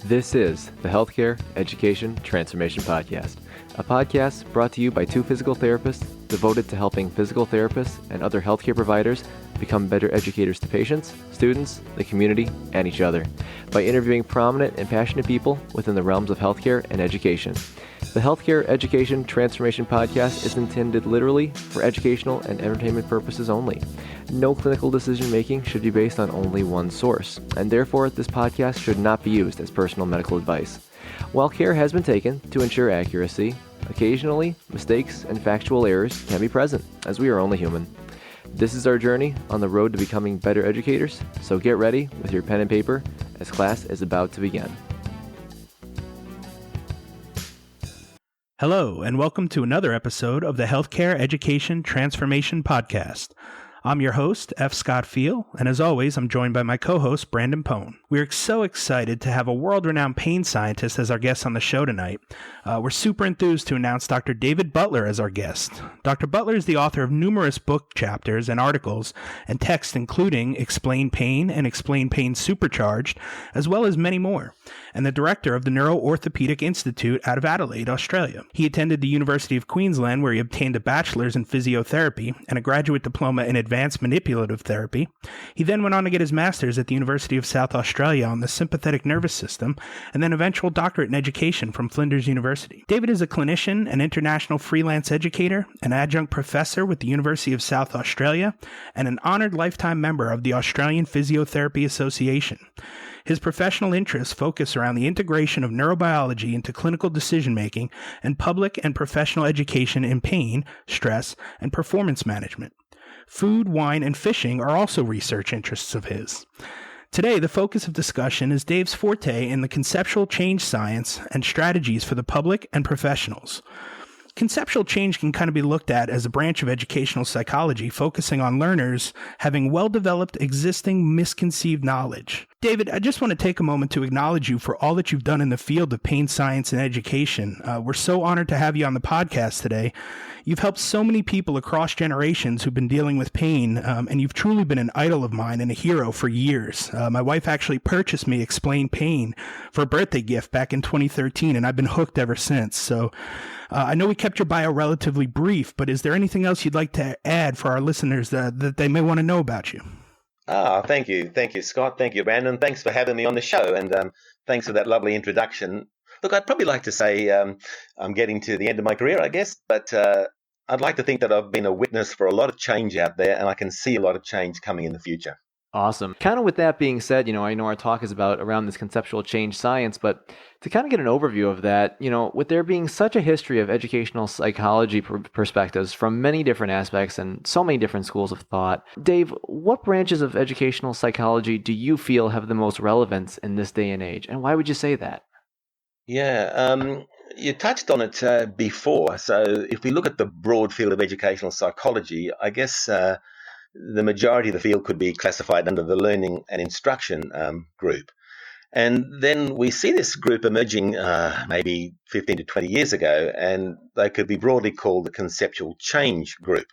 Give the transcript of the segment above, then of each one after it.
This is the Healthcare Education Transformation Podcast, a podcast brought to you by two physical therapists devoted to helping physical therapists and other healthcare providers become better educators to patients, students, the community, and each other by interviewing prominent and passionate people within the realms of healthcare and education. The Healthcare Education Transformation Podcast is intended literally for educational and entertainment purposes only. No clinical decision-making should be based on only one source, and therefore this podcast should not be used as personal medical advice. While care has been taken to ensure accuracy, occasionally mistakes and factual errors can be present, as we are only human. This is our journey on the road to becoming better educators, so get ready with your pen and paper as class is about to begin. Hello, and welcome to another episode of the Healthcare Education Transformation Podcast. I'm your host, F. Scott Field, and as always, I'm joined by my co-host, Brandon Pone. We're so excited to have a world-renowned pain scientist as our guest on the show tonight. We're super enthused to announce Dr. David Butler as our guest. Dr. Butler is the author of numerous book chapters and articles and texts, including Explain Pain and Explain Pain Supercharged, as well as many more, and the director of the Neuro-Orthopedic Institute out of Adelaide, Australia. He attended the University of Queensland, where he obtained a bachelor's in physiotherapy and a graduate diploma in advanced manipulative therapy. He then went on to get his master's at the University of South Australia on the sympathetic nervous system, and then eventual doctorate in education from Flinders University. David is a clinician, an international freelance educator, an adjunct professor with the University of South Australia, and an honored lifetime member of the Australian Physiotherapy Association. His professional interests focus around the integration of neurobiology into clinical decision-making and public and professional education in pain, stress, and performance management. Food, wine, and fishing are also research interests of his. Today, the focus of discussion is Dave's forte in the conceptual change science and strategies for the public and professionals. Conceptual change can kind of be looked at as a branch of educational psychology focusing on learners having well-developed existing misconceived knowledge. David, I just want to take a moment to acknowledge you for all that you've done in the field of pain science and education. We're so honored to have you on the podcast today. You've helped so many people across generations who've been dealing with pain, and you've truly been an idol of mine and a hero for years. My wife actually purchased me Explain Pain for a birthday gift back in 2013, and I've been hooked ever since. So I know we kept your bio relatively brief, but is there anything else you'd like to add for our listeners that they may want to know about you? Thank you. Thank you, Scott. Thank you, Brandon. Thanks for having me on the show, and thanks for that lovely introduction. Look, I'd probably like to say I'm getting to the end of my career, I guess, but I'd like to think that I've been a witness for a lot of change out there, and I can see a lot of change coming in the future. Awesome. Kind of with that being said, I know our talk is about around this conceptual change science, but to kind of get an overview of that, with there being such a history of educational psychology perspectives from many different aspects and so many different schools of thought, Dave, what branches of educational psychology do you feel have the most relevance in this day and age? And why would you say that? Yeah, you touched on it before. So if we look at the broad field of educational psychology, I guess the majority of the field could be classified under the learning and instruction group. And then we see this group emerging maybe 15 to 20 years ago, and they could be broadly called the conceptual change group.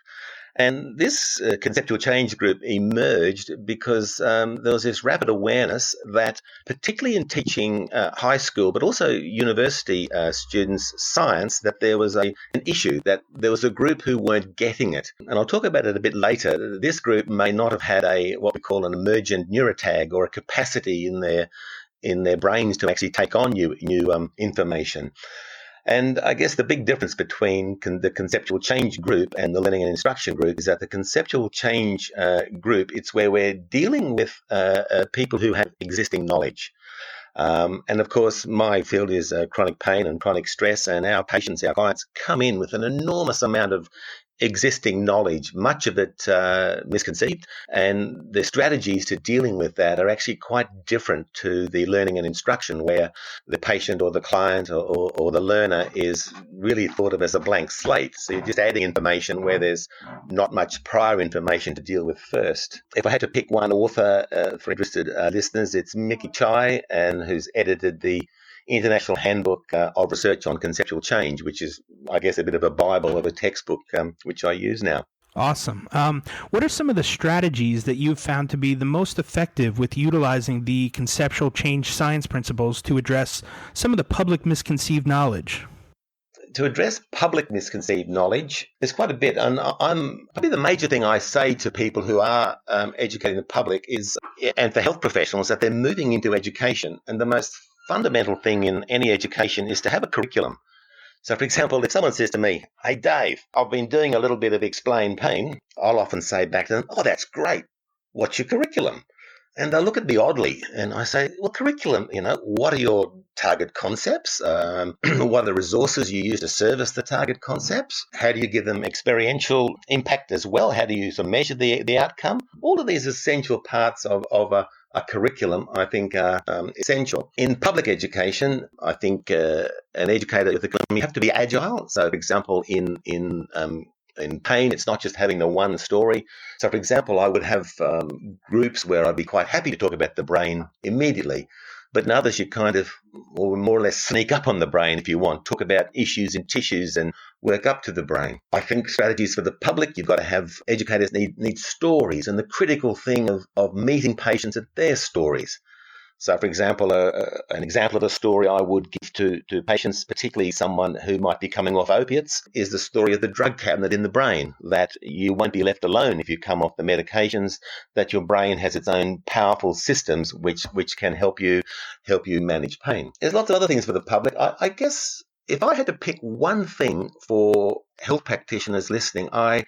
And this conceptual change group emerged because there was this rapid awareness that, particularly in teaching high school, but also university students science, that there was an issue, that there was a group who weren't getting it. And I'll talk about it a bit later. This group may not have had what we call an emergent neurotag, or a capacity in their brains to actually take on new information. And I guess the big difference between the conceptual change group and the learning and instruction group is that the conceptual change group, it's where we're dealing with people who have existing knowledge. And of course, my field is chronic pain and chronic stress, and our patients, our clients, come in with an enormous amount of existing knowledge, much of it misconceived, and the strategies to dealing with that are actually quite different to the learning and instruction, where the patient or the client or the learner is really thought of as a blank slate. So you're just adding information where there's not much prior information to deal with first. If I had to pick one author for interested listeners, it's Mickey Chai, and who's edited the International Handbook of Research on Conceptual Change, which is, I guess, a bit of a Bible of a textbook, which I use now. Awesome. What are some of the strategies that you've found to be the most effective with utilizing the conceptual change science principles to address some of the public misconceived knowledge? To address public misconceived knowledge, there's quite a bit. And probably the major thing I say to people who are educating the public is, and for health professionals, that they're moving into education. And the most fundamental thing in any education is to have a curriculum. So, for example, if someone says to me, "Hey, Dave, I've been doing a little bit of explain pain," I'll often say back to them, "Oh, that's great. What's your curriculum?" And they'll look at me oddly, and I say, "Well, curriculum, what are your target concepts? What are the resources you use to service the target concepts? How do you give them experiential impact as well? How do you sort of measure the outcome?" All of these essential parts of a curriculum, I think, are essential. In public education, I think an educator with a curriculum, you have to be agile. So, for example, in pain, it's not just having the one story. So, for example, I would have groups where I'd be quite happy to talk about the brain immediately. But in others, you kind of, or more or less, sneak up on the brain if you want, talk about issues in tissues and work up to the brain. I think strategies for the public, you've got to have educators need stories, and the critical thing of meeting patients at their stories. So, for example, an example of a story I would give to patients, particularly someone who might be coming off opiates, is the story of the drug cabinet in the brain, that you won't be left alone if you come off the medications, that your brain has its own powerful systems which can help you manage pain. There's lots of other things for the public. I guess if I had to pick one thing for health practitioners listening, I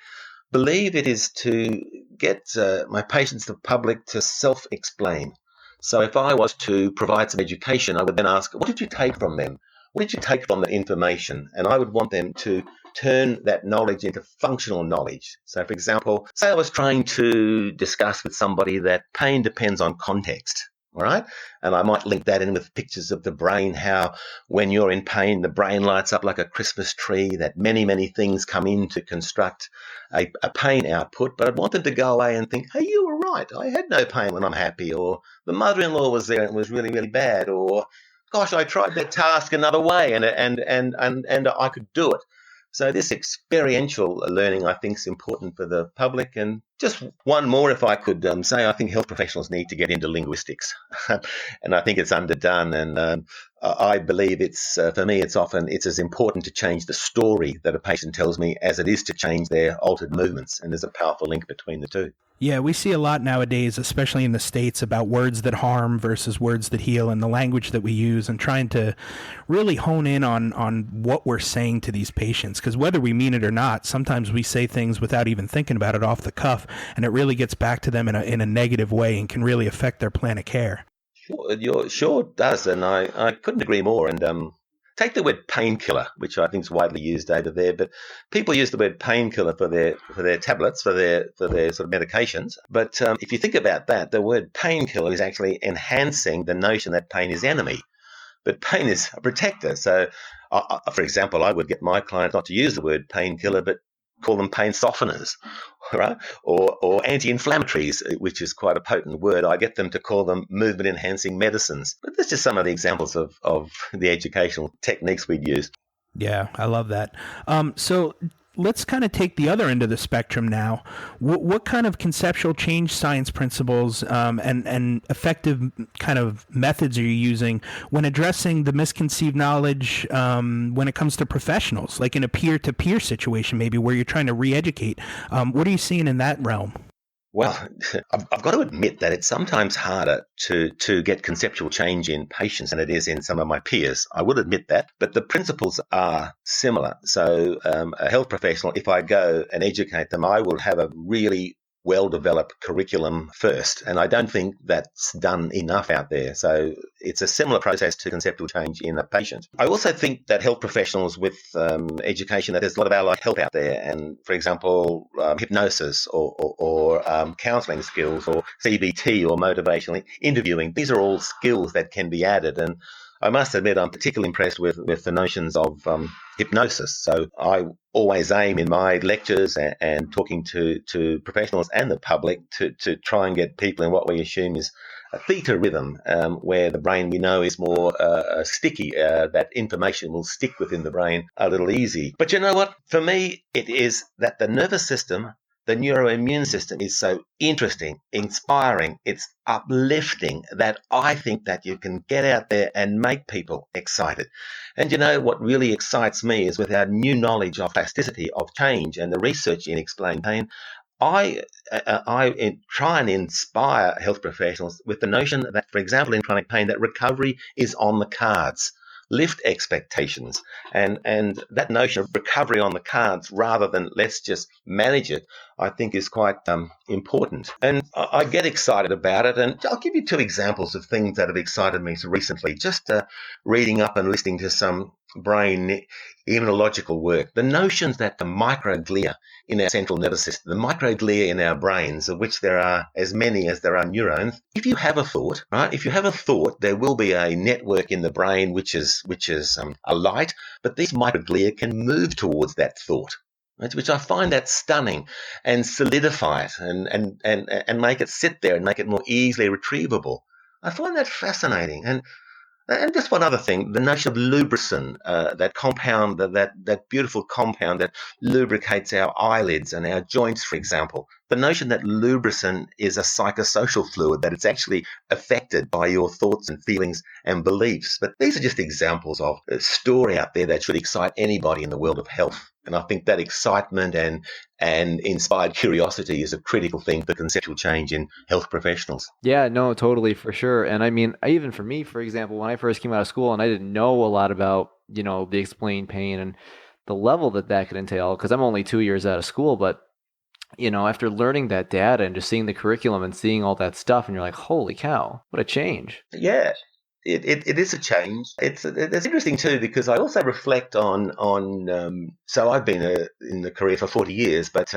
believe it is to get my patients, the public, to self-explain. So if I was to provide some education, I would then ask, what did you take from them? What did you take from the information? And I would want them to turn that knowledge into functional knowledge. So, for example, say I was trying to discuss with somebody that pain depends on context. All right. And I might link that in with pictures of the brain, how when you're in pain, the brain lights up like a Christmas tree, that many, many things come in to construct a pain output. But I'd want them to go away and think, hey, you were right. I had no pain when I'm happy. Or the mother-in-law was there and it was really, really bad. Or, gosh, I tried that task another way and I could do it. So this experiential learning, I think, is important for the public. And just one more, if I could say, I think health professionals need to get into linguistics. And I think it's underdone. And I believe for me, it's as important to change the story that a patient tells me as it is to change their altered movements. And there's a powerful link between the two. Yeah, we see a lot nowadays, especially in the States, about words that harm versus words that heal, and the language that we use, and trying to really hone in on what we're saying to these patients. Because whether we mean it or not, sometimes we say things without even thinking about it off the cuff, and it really gets back to them in a negative way and can really affect their plan of care. Sure does, and I couldn't agree more. And take the word painkiller, which I think is widely used over there, but people use the word painkiller for their tablets, for their sort of medications. But if you think about that, the word painkiller is actually enhancing the notion that pain is enemy. But pain is a protector. So, for example, I would get my clients not to use the word painkiller, but call them pain softeners, right? Or anti-inflammatories, which is quite a potent word. I get them to call them movement-enhancing medicines. But that's just some of the examples of the educational techniques we'd use. Yeah, I love that. So let's kind of take the other end of the spectrum now. What kind of conceptual change science principles and effective kind of methods are you using when addressing the misconceived knowledge when it comes to professionals, like in a peer-to-peer situation, maybe where you're trying to re-educate? What are you seeing in that realm? Well, I've got to admit that it's sometimes harder to get conceptual change in patients than it is in some of my peers. I would admit that, but the principles are similar. So a health professional, if I go and educate them, I will have a really well-developed curriculum first, and I don't think that's done enough out there. So it's a similar process to conceptual change in a patient. I also think that health professionals with education, that there's a lot of allied health out there, and for example, hypnosis or counselling skills or CBT or motivational interviewing, these are all skills that can be added. And I must admit, I'm particularly impressed with the notions of hypnosis. So I always aim in my lectures and talking to professionals and the public to try and get people in what we assume is a theta rhythm, where the brain we know is more sticky, that information will stick within the brain a little easy. But you know what? For me, it is that the nervous system, the neuroimmune system is so interesting, inspiring, it's uplifting that I think that you can get out there and make people excited. And what really excites me is with our new knowledge of plasticity, of change, and the research in explained pain, I try and inspire health professionals with the notion that, for example, in chronic pain, that recovery is on the cards. Lift expectations, and that notion of recovery on the cards rather than let's just manage it, I think is quite important. And I get excited about it. And I'll give you two examples of things that have excited me recently. Just reading up and listening to some brain immunological work. The notions that the microglia in our central nervous system, the microglia in our brains, of which there are as many as there are neurons. If you have a thought, right? If you have a thought, there will be a network in the brain which is a light, but these microglia can move towards that thought, right? Which I find that stunning, and solidify it and make it sit there and make it more easily retrievable. I find that fascinating. And just one other thing, the notion of lubricin, that compound, that beautiful compound that lubricates our eyelids and our joints, for example. The notion that lubricin is a psychosocial fluid, that it's actually affected by your thoughts and feelings and beliefs. But these are just examples of a story out there that should excite anybody in the world of health. And I think that excitement and inspired curiosity is a critical thing for conceptual change in health professionals. Yeah, no, totally, for sure. And I mean, even for me, for example, when I first came out of school and I didn't know a lot about, the explained pain and the level that could entail, because I'm only 2 years out of school, but, after learning that data and just seeing the curriculum and seeing all that stuff, and you're like, holy cow, what a change. Yeah. It is a change. It's interesting too, because I also reflect on so I've been in the career for 40 years, but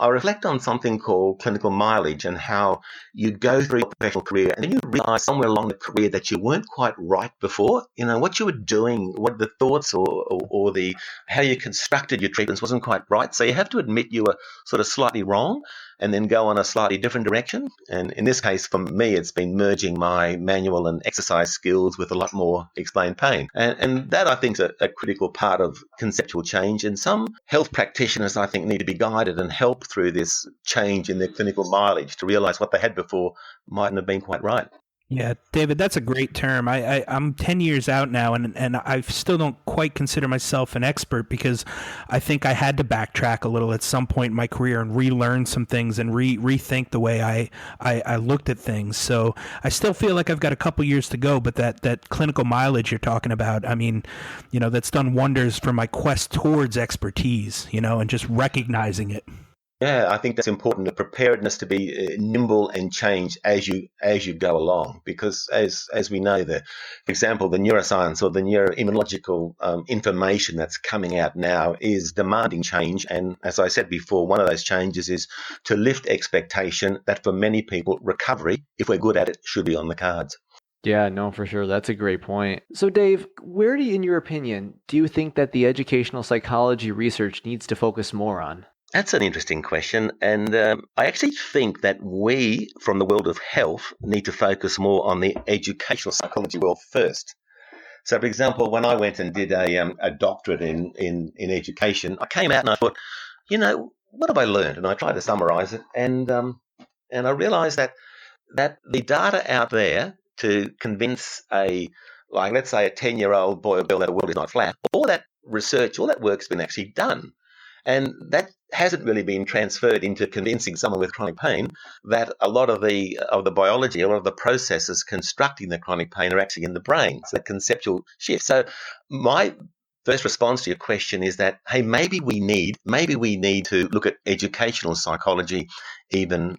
I reflect on something called clinical mileage, and how you go through your professional career and then you realize somewhere along the career that you weren't quite right before. What you were doing, what the thoughts or the how you constructed your treatments wasn't quite right. So you have to admit you were sort of slightly wrong, and then go on a slightly different direction. And in this case, for me, it's been merging my manual and exercise skills with a lot more explained pain. And that, I think, is a critical part of conceptual change. And some health practitioners, I think, need to be guided and helped through this change in their clinical mileage to realize what they had before mightn't have been quite right. Yeah, David, that's a great term. I'm 10 years out now, and I still don't quite consider myself an expert, because I think I had to backtrack a little at some point in my career and relearn some things and rethink the way I looked at things. So I still feel like I've got a couple years to go, but that clinical mileage you're talking about, I mean, that's done wonders for my quest towards expertise, and just recognizing it. Yeah, I think that's important, the preparedness to be nimble and change as you go along, because as we know, for example, the neuroscience or the neuroimmunological information that's coming out now is demanding change. And as I said before, one of those changes is to lift expectation that for many people, recovery, if we're good at it, should be on the cards. Yeah, no, for sure. That's a great point. So Dave, where in your opinion, do you think that the educational psychology research needs to focus more on? That's an interesting question. And I actually think that we, from the world of health, need to focus more on the educational psychology world first. So, for example, when I went and did a doctorate in education, I came out and I thought, what have I learned? And I tried to summarize it. And I realized that the data out there to convince let's say a 10-year-old boy or girl that the world is not flat, all that research, all that work's been actually done. And that hasn't really been transferred into convincing someone with chronic pain that a lot of the biology, a lot of the processes constructing the chronic pain are actually in the brain. So that conceptual shift. So my first response to your question is that, hey, maybe we need to look at educational psychology even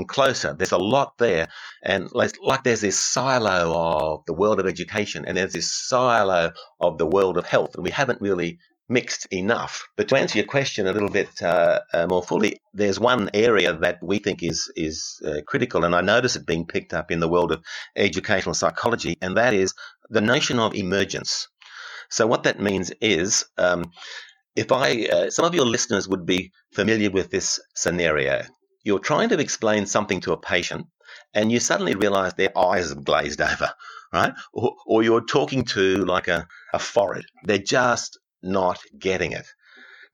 closer. There's a lot there, and like there's this silo of the world of education, and there's this silo of the world of health, and we haven't really mixed enough. But to answer your question a little bit more fully, there's one area that we think is critical, and I notice it being picked up in the world of educational psychology, and that is the notion of emergence. So what that means is, if some of your listeners would be familiar with this scenario. You're trying to explain something to a patient, and you suddenly realize their eyes have glazed over, right? Or you're talking to like a forehead. They're just not getting it.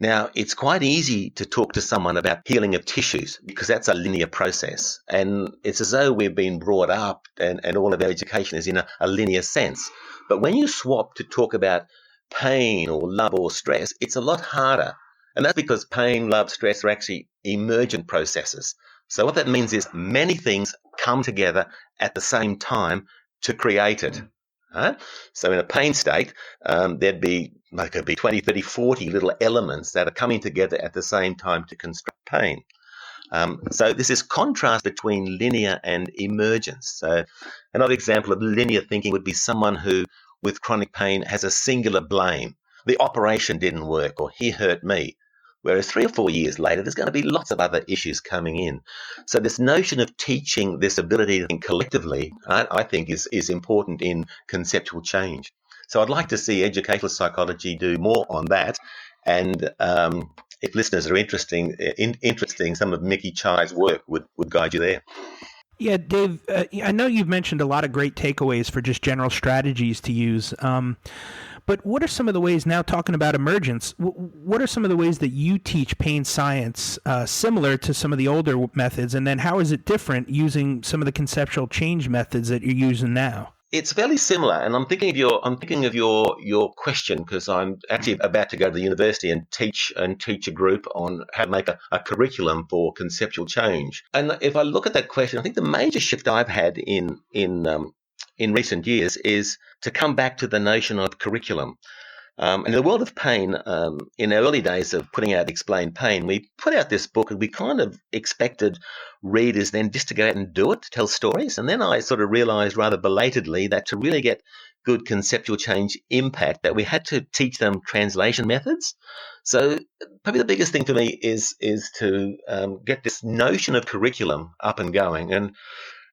Now, it's quite easy to talk to someone about healing of tissues because that's a linear process. And it's as though we've been brought up and all of our education is in a linear sense. But when you swap to talk about pain or love or stress, it's a lot harder. And that's because pain, love, stress are actually emergent processes. So what that means is many things come together at the same time to create it. Right? So in a pain state, there could be 20, 30, 40 little elements that are coming together at the same time to construct pain. So there's this contrast between linear and emergence. So another example of linear thinking would be someone who, with chronic pain, has a singular blame. The operation didn't work, or he hurt me. Whereas 3 or 4 years later, there's going to be lots of other issues coming in. So this notion of teaching this ability to think collectively, I think is important in conceptual change. So I'd like to see educational psychology do more on that. And if listeners are interested, some of Mickey Chai's work would guide you there. Yeah, Dave, I know you've mentioned a lot of great takeaways for just general strategies to use. But what are some of the ways, now talking about emergence, what are some of the ways that you teach pain science similar to some of the older methods? And then how is it different using some of the conceptual change methods that you're using now? It's fairly similar, and I'm thinking of your question because I'm actually about to go to the university and teach a group on how to make a curriculum for conceptual change. And if I look at that question, I think the major shift I've had in recent years is to come back to the notion of curriculum. And in the world of pain, in our early days of putting out Explain Pain, we put out this book and we kind of expected readers then just to go out and do it, to tell stories. And then I sort of realized rather belatedly that to really get good conceptual change impact, that we had to teach them translation methods. So probably the biggest thing for me is to get this notion of curriculum up and going. And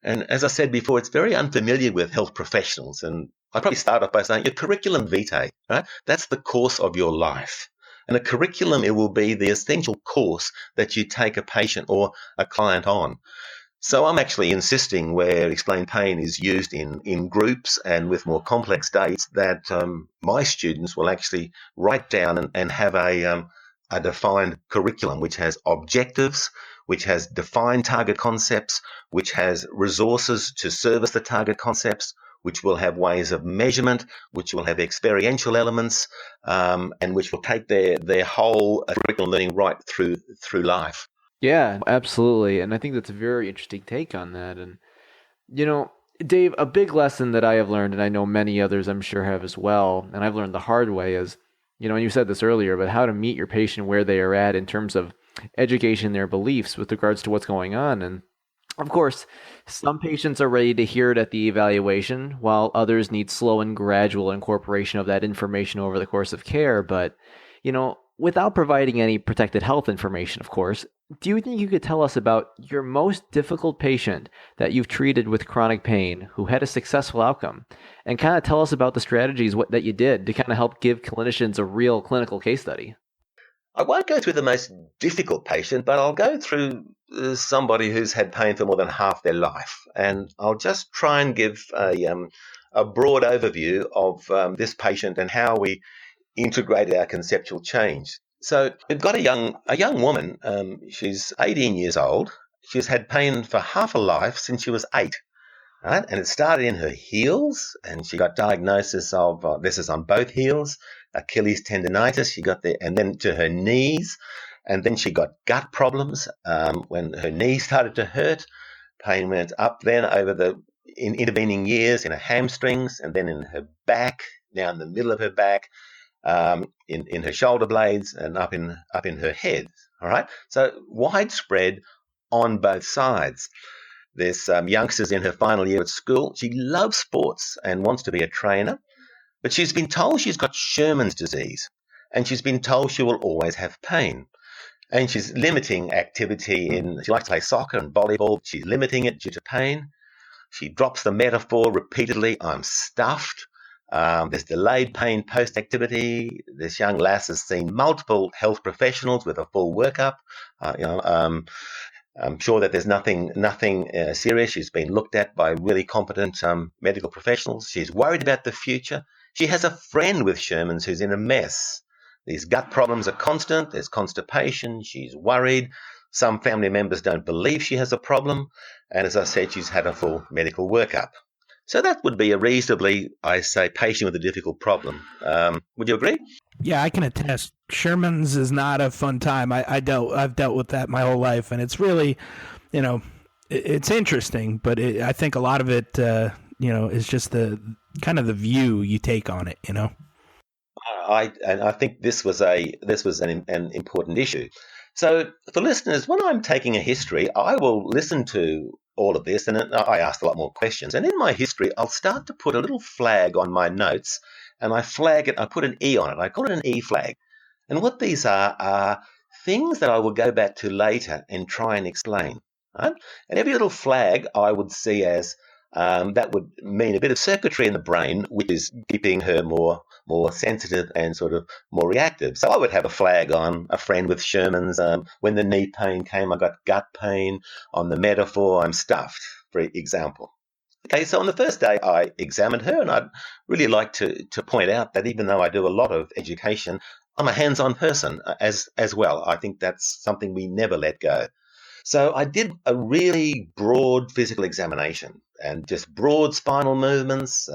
as I said before, it's very unfamiliar with health professionals. And I'd probably start off by saying your curriculum vitae, right? That's the course of your life. And a curriculum, it will be the essential course that you take a patient or a client on. So I'm actually insisting where Explain Pain is used in groups and with more complex dates that my students will actually write down and have a defined curriculum which has objectives, which has defined target concepts, which has resources to service the target concepts, which will have ways of measurement, which will have experiential elements, and which will take their whole curriculum learning right through life. Yeah, absolutely. And I think that's a very interesting take on that. And, Dave, a big lesson that I have learned, and I know many others I'm sure have as well, and I've learned the hard way is, and you said this earlier, but how to meet your patient where they are at in terms of education, their beliefs with regards to what's going on. And of course, some patients are ready to hear it at the evaluation, while others need slow and gradual incorporation of that information over the course of care. But, without providing any protected health information, of course, do you think you could tell us about your most difficult patient that you've treated with chronic pain who had a successful outcome? And kind of tell us about the strategies that you did to kind of help give clinicians a real clinical case study. I won't go through the most difficult patient, but I'll go through somebody who's had pain for more than half their life. And I'll just try and give a broad overview of this patient and how we integrated our conceptual change. So we've got a young woman. She's 18 years old. She's had pain for half her life since she was 8. Right? And it started in her heels, and she got diagnosis of, this is on both heels, Achilles tendonitis. She got there, and then to her knees, and then she got gut problems when her knees started to hurt. Pain went up then over the intervening years in her hamstrings, and then in her back, down the middle of her back, in her shoulder blades, and up in her head. All right, so widespread on both sides. There's youngsters in her final year at school. She loves sports and wants to be a trainer, but she's been told she's got Sherman's disease, and she's been told she will always have pain. And she's limiting activity she likes to play soccer and volleyball. She's limiting it due to pain. She drops the metaphor repeatedly, I'm stuffed. There's delayed pain post-activity. This young lass has seen multiple health professionals with a full workup. I'm sure that there's nothing serious. She's been looked at by really competent medical professionals. She's worried about the future. She has a friend with Sherman's who's in a mess. These gut problems are constant. There's constipation. She's worried. Some family members don't believe she has a problem. And as I said, she's had a full medical workup. So that would be a reasonably, I say, patient with a difficult problem. Would you agree? Yeah, I can attest. Sherman's is not a fun time. I've dealt with that my whole life, and it's really, it's interesting, but I think a lot of it, is just the kind of the view you take on it. I think this was an important issue. So for listeners, when I'm taking a history, I will listen to all of this, and I asked a lot more questions. And in my history, I'll start to put a little flag on my notes, and I flag it. I put an E on it. I call it an E flag. And what these are things that I will go back to later and try and explain. Right? And every little flag I would see as that would mean a bit of circuitry in the brain, which is keeping her more sensitive and sort of more reactive. So I would have a flag on a friend with Sherman's. When the knee pain came, I got gut pain. On the metaphor, I'm stuffed, for example. Okay, so on the first day, I examined her, and I'd really like to point out that even though I do a lot of education, I'm a hands-on person as well. I think that's something we never let go. So I did a really broad physical examination and just broad spinal movements.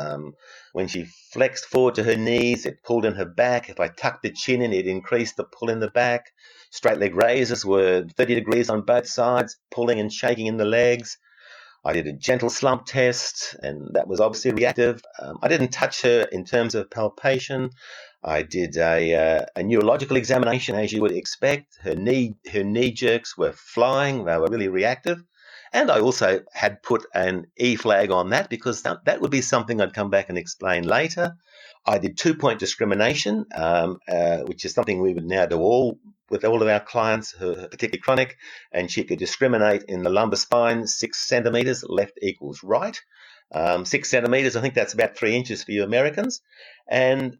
When she flexed forward to her knees, it pulled in her back. If I tucked the chin in, it increased the pull in the back. Straight leg raises were 30 degrees on both sides, pulling and shaking in the legs. I did a gentle slump test, and that was obviously reactive. I didn't touch her in terms of palpation. I did a neurological examination, as you would expect. Her knee jerks were flying; they were really reactive. And I also had put an E flag on that because that would be something I'd come back and explain later. I did 2-point discrimination, which is something we would now do with all of our clients who are particularly chronic, and she could discriminate in the lumbar spine, 6 centimeters, left equals right. 6 centimeters, I think that's about 3 inches for you Americans. And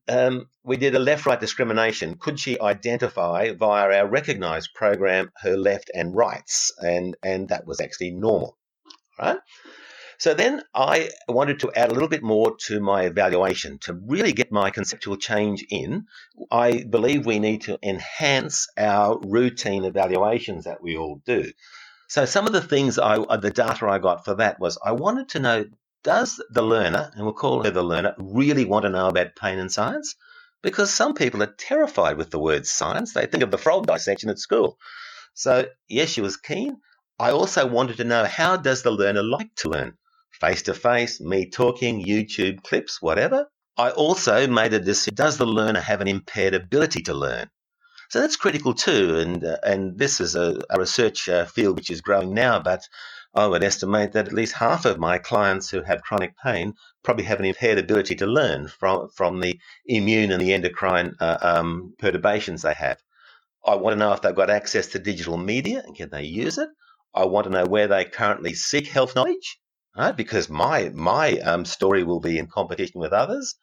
we did a left-right discrimination. Could she identify via our recognized program her left and rights? And that was actually normal, right? So then I wanted to add a little bit more to my evaluation to really get my conceptual change in. I believe we need to enhance our routine evaluations that we all do. So some of the things the data I got for that was I wanted to know, does the learner, and we'll call her the learner, really want to know about pain and science? Because some people are terrified with the word science. They think of the frog dissection at school. So yes, she was keen. I also wanted to know, how does the learner like to learn? Face-to-face, me talking, YouTube clips, whatever. I also made a decision, does the learner have an impaired ability to learn? So that's critical too, and this is a research field which is growing now, but I would estimate that at least half of my clients who have chronic pain probably have an impaired ability to learn from the immune and the endocrine perturbations they have. I want to know if they've got access to digital media and can they use it. I want to know where they currently seek health knowledge, right? Because my story will be in competition with others.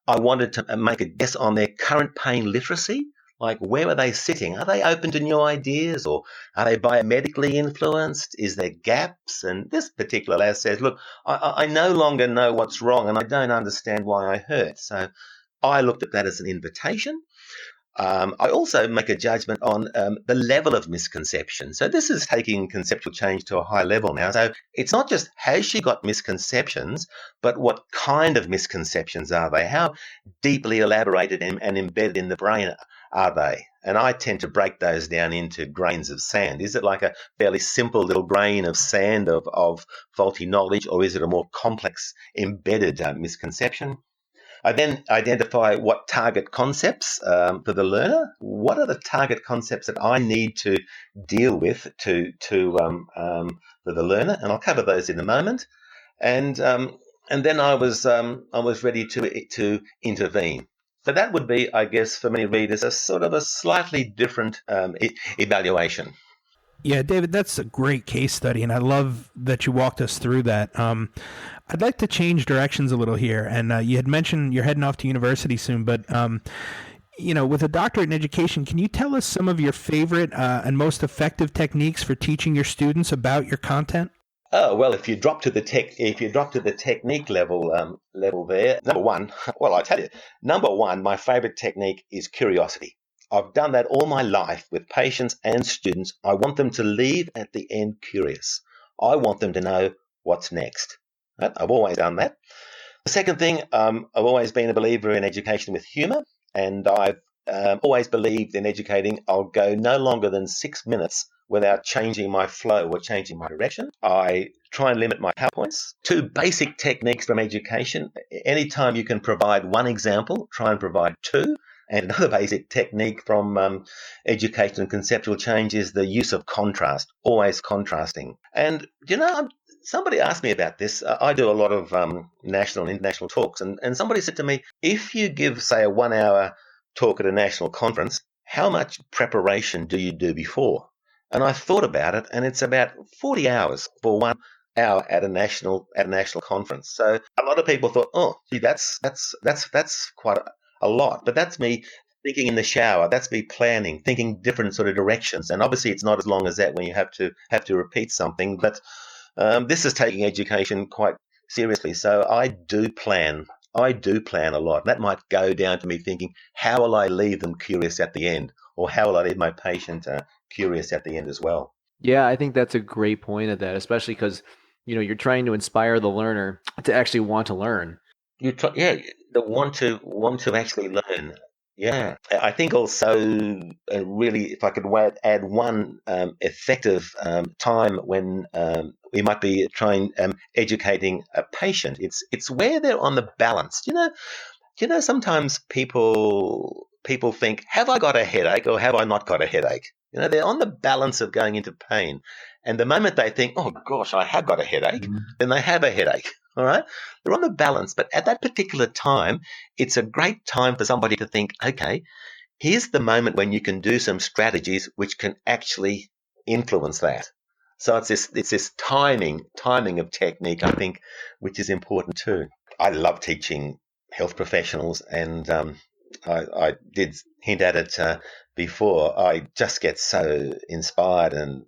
I wanted to make a guess on their current pain literacy. Like, where are they sitting? Are they open to new ideas, or are they biomedically influenced? Is there gaps? And this particular lad says, look, I no longer know what's wrong and I don't understand why I hurt. So I looked at that as an invitation. I also make a judgment on the level of misconception. So this is taking conceptual change to a high level now. So it's not just has she got misconceptions, but what kind of misconceptions are they? How deeply elaborated and embedded in the brain are they? And I tend to break those down into grains of sand. Is it like a fairly simple little grain of sand of faulty knowledge, or is it a more complex embedded misconception? I then identify what target concepts for the learner. What are the target concepts that I need to deal with for the learner? And I'll cover those in a moment. And then I was ready to intervene. So that would be, I guess, for many readers, a sort of a slightly different evaluation. Yeah, David, that's a great case study, and I love that you walked us through that. I'd like to change directions a little here, and you had mentioned you're heading off to university soon, but with a doctorate in education, can you tell us some of your favorite and most effective techniques for teaching your students about your content? Oh well, if you drop to the technique level there, number one, well, I tell you, number one, my favorite technique is curiosity. I've done that all my life with patients and students. I want them to leave at the end curious. I want them to know what's next. Right? I've always done that. The second thing, I've always been a believer in education with humour, and I've always believed in educating. I'll go no longer than 6 minutes without changing my flow or changing my direction. I try and limit my PowerPoints. Two basic techniques from education. Anytime you can provide one example, try and provide two. And another basic technique from education and conceptual change is the use of contrast, always contrasting. And, somebody asked me about this. I do a lot of national and international talks, and somebody said to me, if you give, say, a 1 hour talk at a national conference, how much preparation do you do before? And I thought about it, and it's about 40 hours for 1 hour at a national conference. So a lot of people thought, oh, gee, that's quite a lot. But that's me thinking in the shower. That's me planning, thinking different sort of directions. And obviously, it's not as long as that when you have to repeat something. But this is taking education quite seriously. So I do plan a lot. That might go down to me thinking, how will I leave them curious at the end? Or how will I leave my patient curious at the end as well? Yeah, I think that's a great point of that, especially because, you're trying to inspire the learner to actually want to learn. The want to actually learn. Yeah, I think also really, if I could add one effective time when we might be trying educating a patient, it's where they're on the balance. Sometimes people think, have I got a headache or have I not got a headache? They're on the balance of going into pain. And the moment they think, oh gosh, I have got a headache, then they have a headache. All right. They're on the balance. But at that particular time, it's a great time for somebody to think, okay, here's the moment when you can do some strategies which can actually influence that. So it's this timing of technique, I think, which is important too. I love teaching health professionals, and I did hint at it before. I just get so inspired and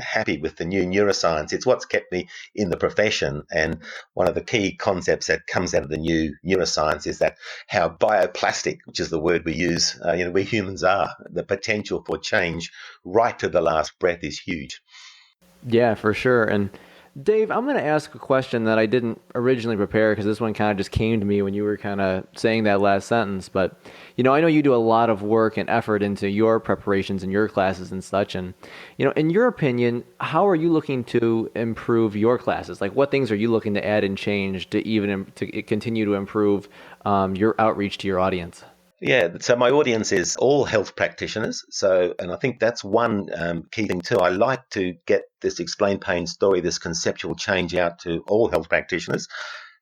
happy with the new neuroscience. It's what's kept me in the profession. And one of the key concepts that comes out of the new neuroscience is that how bioplastic, which is the word we use, we humans are. The potential for change right to the last breath is huge. Yeah, for sure. And Dave, I'm going to ask a question that I didn't originally prepare because this one kind of just came to me when you were kind of saying that last sentence. But, I know you do a lot of work and effort into your preparations and your classes and such. And, in your opinion, how are you looking to improve your classes? Like, what things are you looking to add and change to to continue to improve your outreach to your audience? Yeah, so my audience is all health practitioners. And I think that's one key thing too. I like to get this explain pain story, this conceptual change out to all health practitioners.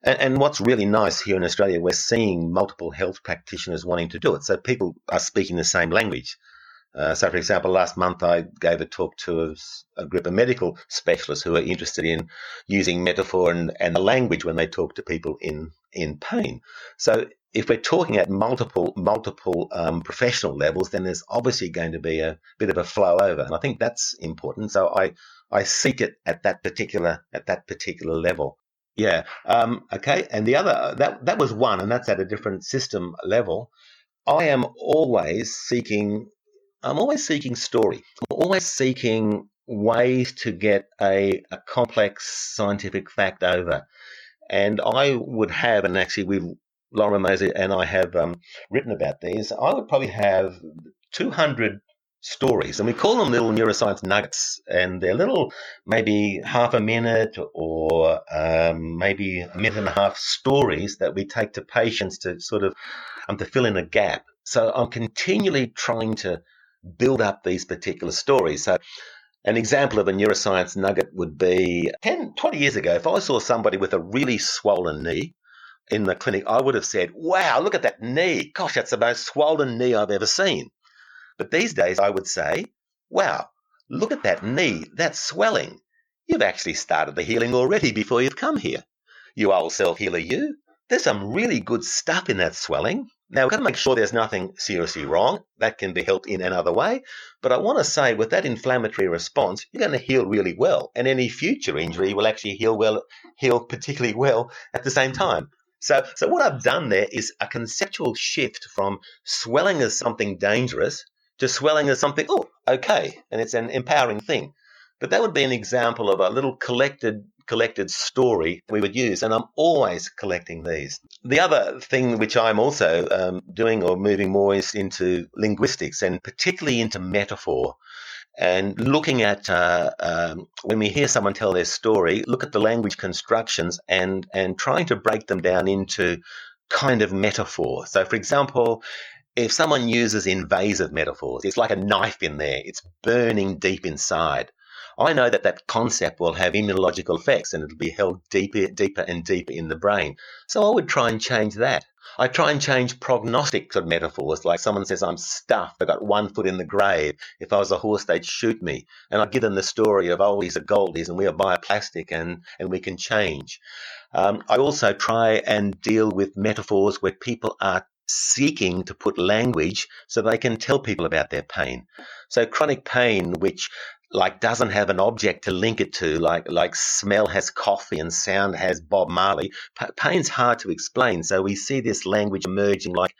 And what's really nice here in Australia, we're seeing multiple health practitioners wanting to do it. So people are speaking the same language. So, for example, last month I gave a talk to a group of medical specialists who are interested in using metaphor and the language when they talk to people in pain. So if we're talking at multiple professional levels, then there's obviously going to be a bit of a flow over, and I think that's important. So I seek it at that particular level. Yeah. Okay. And the other that was one, and that's at a different system level. I'm always seeking story. I'm always seeking ways to get a complex scientific fact over. And I would have, and actually Lauren Mosey and I have written about these, I would probably have 200 stories, and we call them little neuroscience nuggets, and they're little, maybe half a minute or maybe a minute and a half stories that we take to patients to sort of to fill in a gap. So I'm continually trying to build up these particular stories. So an example of a neuroscience nugget would be 10, 20 years ago, if I saw somebody with a really swollen knee in the clinic, I would have said, wow, look at that knee. Gosh, that's the most swollen knee I've ever seen. But these days I would say, wow, look at that knee, that swelling. You've actually started the healing already before you've come here. You old self-healer, you. There's some really good stuff in that swelling. Now, we've got to make sure there's nothing seriously wrong. That can be helped in another way. But I want to say, with that inflammatory response, you're going to heal really well. And any future injury will actually heal particularly well at the same time. So what I've done there is a conceptual shift from swelling as something dangerous Just swelling is something, oh, okay, and it's an empowering thing. But that would be an example of a little collected story we would use, and I'm always collecting these. The other thing which I'm also doing or moving more is into linguistics, and particularly into metaphor, and looking at when we hear someone tell their story, look at the language constructions and trying to break them down into kind of metaphor. So, for example, if someone uses invasive metaphors, it's like a knife in there, it's burning deep inside. I know that that concept will have immunological effects and it'll be held deeper and deeper in the brain. So I would try and change that. I try and change prognostic sort of metaphors, like someone says, I'm stuffed, I've got 1 foot in the grave. If I was a horse, they'd shoot me. And I give them the story of, oh, he's a goldies and we are bioplastic and we can change. I also try and deal with metaphors where people are seeking to put language so they can tell people about their pain. So chronic pain, which doesn't have an object to link it to, like smell has coffee and sound has Bob Marley. Pain's hard to explain. So we see this language emerging like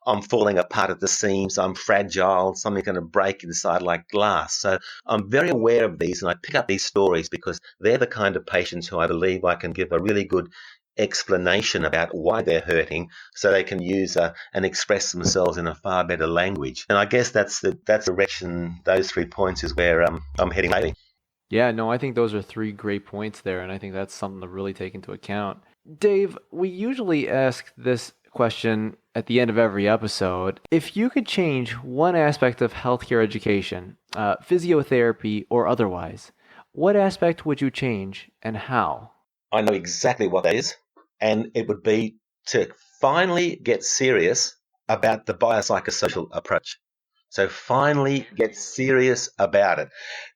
I'm falling apart at the seams, I'm fragile, something's going to break inside like glass. So I'm very aware of these and I pick up these stories because they're the kind of patients who I believe I can give a really good explanation about why they're hurting so they can use and express themselves in a far better language. And I guess that's the direction, those 3 points is where I'm heading lately. Yeah, no, I think those are 3 great points there, and I think that's something to really take into account. Dave, we usually ask this question at the end of every episode. If you could change one aspect of healthcare education, physiotherapy or otherwise, what aspect would you change and how? I know exactly what that is. And it would be to finally get serious about the biopsychosocial approach. So finally get serious about it.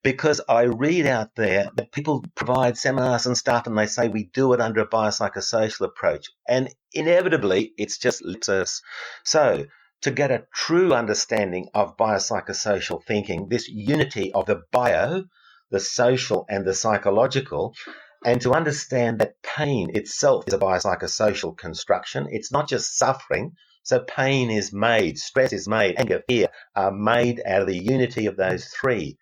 Because I read out there that people provide seminars and stuff and they say we do it under a biopsychosocial approach. And inevitably, it's just lip service. So to get a true understanding of biopsychosocial thinking, this unity of the bio, the social and the psychological, and to understand that pain itself is a biopsychosocial construction. It's not just suffering. So pain is made, stress is made, anger, fear are made out of the unity of those 3.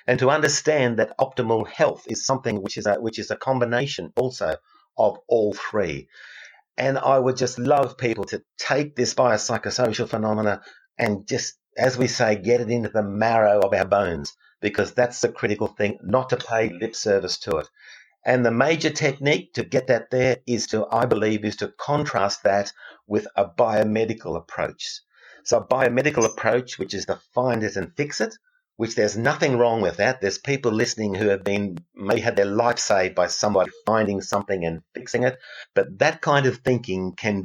And to understand that optimal health is something which is a combination also of all 3. And I would just love people to take this biopsychosocial phenomena and just, as we say, get it into the marrow of our bones, because that's the critical thing, not to pay lip service to it. And the major technique to get that there is to contrast that with a biomedical approach. So a biomedical approach, which is to find it and fix it, which there's nothing wrong with that. There's people listening who may had their life saved by somebody finding something and fixing it. But that kind of thinking can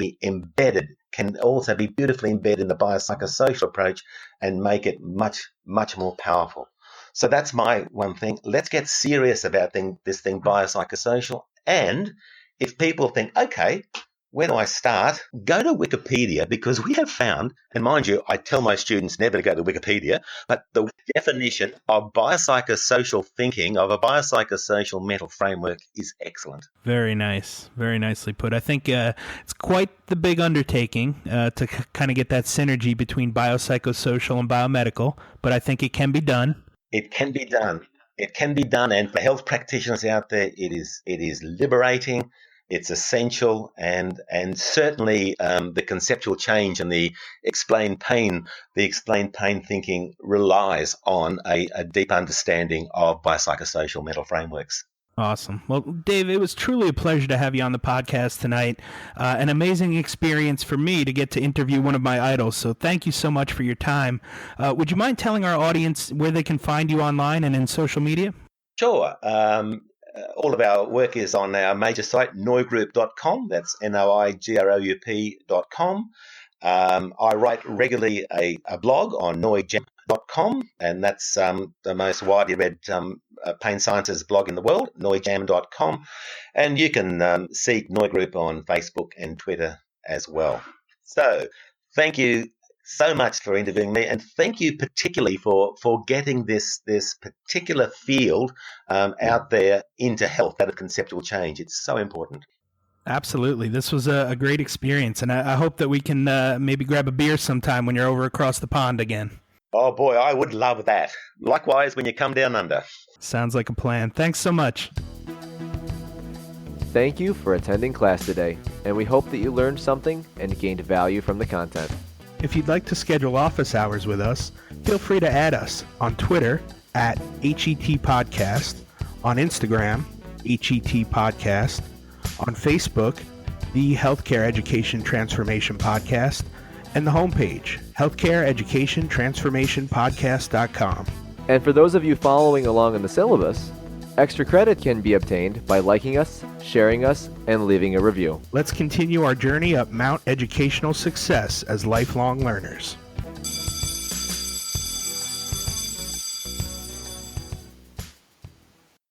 also be beautifully embedded in the biopsychosocial approach and make it much, much more powerful. So that's my one thing. Let's get serious about this thing biopsychosocial. And if people think, okay, where do I start? Go to Wikipedia, because we have found, and mind you, I tell my students never to go to Wikipedia, but the definition of biopsychosocial thinking, of a biopsychosocial mental framework, is excellent. Very nice. Very nicely put. I think it's quite the big undertaking to kind of get that synergy between biopsychosocial and biomedical, but I think it can be done. It can be done. It can be done. And for health practitioners out there, it is liberating. It's essential. And certainly the conceptual change and the explained pain thinking relies on a deep understanding of biopsychosocial mental frameworks. Awesome. Well, Dave, it was truly a pleasure to have you on the podcast tonight. An amazing experience for me to get to interview one of my idols. So thank you so much for your time. Would you mind telling our audience where they can find you online and in social media? Sure. All of our work is on our major site, noigroup.com. That's noigroup.com. I write regularly a blog on noigem.com, and that's the most widely read pain sciences blog in the world, noigem.com. And you can seek Noigroup on Facebook and Twitter as well. So thank you so much for interviewing me, and thank you particularly for getting this particular field out there into health, that of conceptual change. It's so important. Absolutely. This was a great experience, and I hope that we can maybe grab a beer sometime when you're over across the pond again. Oh boy, I would love that. Likewise, when you come down under. Sounds like a plan. Thanks so much. Thank you for attending class today, and we hope that you learned something and gained value from the content. If you'd like to schedule office hours with us, feel free to add us on Twitter at HET Podcast, on Instagram, HET Podcast, on Facebook, the Healthcare Education Transformation Podcast, and the homepage, healthcareeducationtransformationpodcast.com. And for those of you following along in the syllabus, extra credit can be obtained by liking us, sharing us, and leaving a review. Let's continue our journey up Mount Educational Success as lifelong learners.